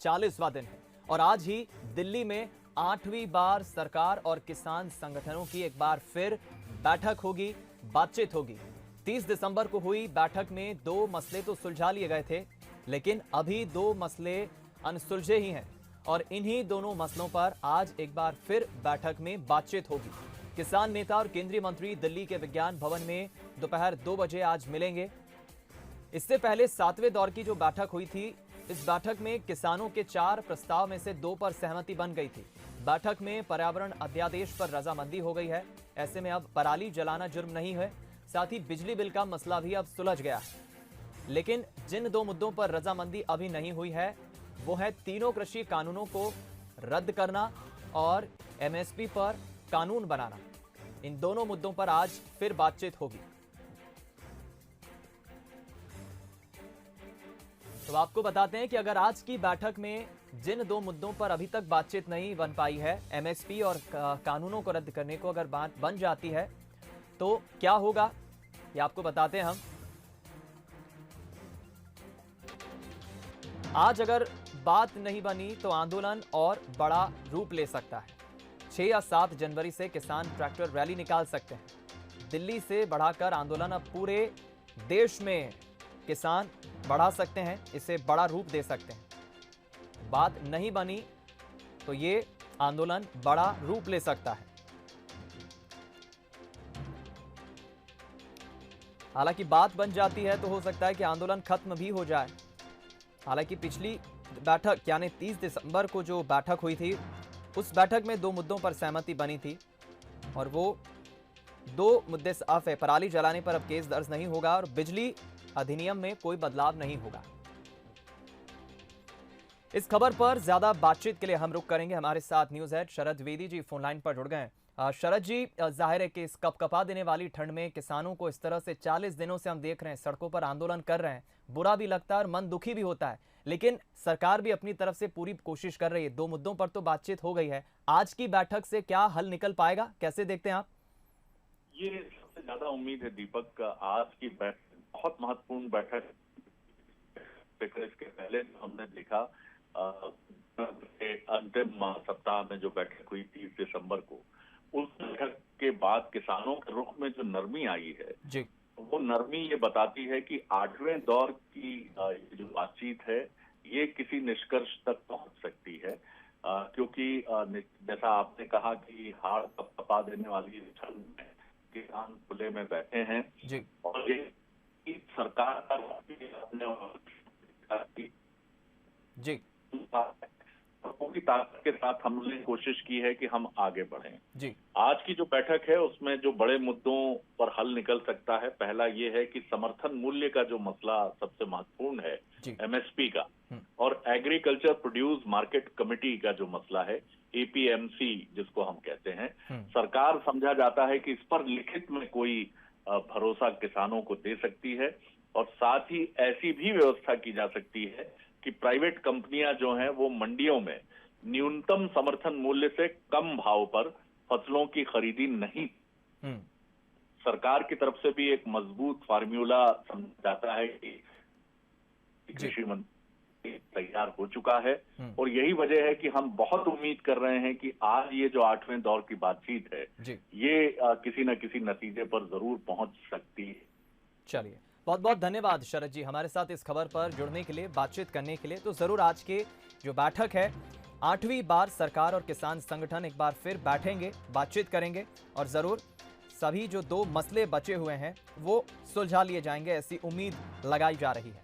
40वां दिन है और आज ही दिल्ली में 8वीं बार सरकार और किसान संगठनों की एक बार फिर बैठक होगी, बातचीत होगी। 30 दिसंबर को हुई बैठक में 2 मसले तो सुलझा लिए गए थे, लेकिन अभी 2 मसले अनसुलझे ही हैं और इन्हीं दोनों मसलों पर आज एक बार फिर बैठक में बातचीत होगी। किसान नेता और केंद्रीय मंत्री दिल्ली के विज्ञान भवन में दोपहर 2 बजे आज मिलेंगे। इससे पहले 7वें दौर की जो बैठक हुई थी, इस बैठक में किसानों के 4 प्रस्ताव में से 2 पर सहमति बन गई थी। बैठक में पर्यावरण अध्यादेश पर रजामंदी हो गई है। ऐसे में अब पराली जलाना जुर्म नहीं है, साथ ही बिजली बिल का मसला भी अब सुलझ गया है। लेकिन जिन 2 मुद्दों पर रजामंदी अभी नहीं हुई है, वो है तीनों कृषि कानूनों को रद्द करना और एमएसपी पर कानून बनाना। इन दोनों मुद्दों पर आज फिर बातचीत होगी। तो आपको बताते हैं कि अगर आज की बैठक में जिन 2 मुद्दों पर अभी तक बातचीत नहीं बन पाई है, एमएसपी और कानूनों को रद्द करने को अगर बात बन जाती है तो क्या होगा, ये आपको बताते हैं हम। आज अगर बात नहीं बनी तो आंदोलन और बड़ा रूप ले सकता है। 6 या 7 जनवरी से किसान ट्रैक्टर रैली निकाल सकते हैं। दिल्ली से बढ़ाकर आंदोलन अब पूरे देश में किसान बढ़ा सकते हैं, इसे बड़ा रूप दे सकते हैं। बात नहीं बनी तो ये आंदोलन बड़ा रूप ले सकता है। हालांकि बात बन जाती है तो हो सकता है कि आंदोलन खत्म भी हो जाए। हालांकि पिछली बैठक यानी 30 दिसंबर को जो बैठक हुई थी, उस बैठक में 2 मुद्दों पर सहमति बनी थी और वो 2 मुद्दे साफ है। पराली जलाने पर अब केस दर्ज नहीं होगा और बिजली अधिनियम में कोई बदलाव नहीं होगा। इस खबर पर ज्यादा बातचीत के लिए हम रुक करेंगे। हमारे साथ न्यूज हेड शरद द्विवेदी जी फोन लाइन पर जुड़ गए हैं। शरद जी, जाहिर है कि इस कपकपा देने वाली ठंड में किसानों को इस तरह से 40 दिनों से हम देख रहे हैं सड़कों पर आंदोलन कर रहे हैं, बुरा भी लगता है और मन दुखी भी होता है, लेकिन सरकार भी अपनी तरफ से पूरी कोशिश कर रही है। 2 मुद्दों पर तो बातचीत हो गई है। आज की बैठक से क्या हल निकल पाएगा, कैसे देखते हैं आप? ये सबसे ज्यादा उम्मीद है दीपक, आज की बैठक बहुत महत्वपूर्ण बैठक। इसके पहले हमने देखा अंतिम सप्ताह में जो बैठक हुई 30 दिसंबर को, उस बैठक के बाद किसानों के रुख में जो नरमी आई है जी, वो नरमी ये बताती है कि 8वें दौर की जो बातचीत है ये किसी निष्कर्ष तक पहुंच सकती है, क्योंकि जैसा आपने कहा कि हाड़ कपकपा देने वाली ठंड में किसान खुले में बैठे हैं जी, और ये सरकार जी, पूरी ताकत के साथ हमने कोशिश की है कि हम आगे बढ़ें। जी, आज की जो बैठक है उसमें जो बड़े मुद्दों पर हल निकल सकता है, पहला ये है कि समर्थन मूल्य का जो मसला सबसे महत्वपूर्ण है, एमएसपी का, और एग्रीकल्चर प्रोड्यूस मार्केट कमेटी का जो मसला है, एपीएमसी जिसको हम कहते हैं, सरकार समझा जाता है कि इस पर लिखित में कोई भरोसा किसानों को दे सकती है और साथ ही ऐसी भी व्यवस्था की जा सकती है कि प्राइवेट कंपनियां जो हैं वो मंडियों में न्यूनतम समर्थन मूल्य से कम भाव पर फसलों की खरीदी नहीं। सरकार की तरफ से भी एक मजबूत फार्मूला समझा जाता है कि कृषि मंत्री तैयार हो चुका है और यही वजह है कि हम बहुत उम्मीद कर रहे हैं कि आज ये जो 8वें दौर की बातचीत है ये किसी न किसी नतीजे पर जरूर पहुंच सकती है। चलिए, बहुत बहुत धन्यवाद शरद जी हमारे साथ इस खबर पर जुड़ने के लिए, बातचीत करने के लिए। तो जरूर आज के जो बैठक है, 8वीं बार सरकार और किसान संगठन एक बार फिर बैठेंगे, बातचीत करेंगे और जरूर सभी जो 2 मसले बचे हुए हैं वो सुलझा लिए जाएंगे, ऐसी उम्मीद लगाई जा रही है।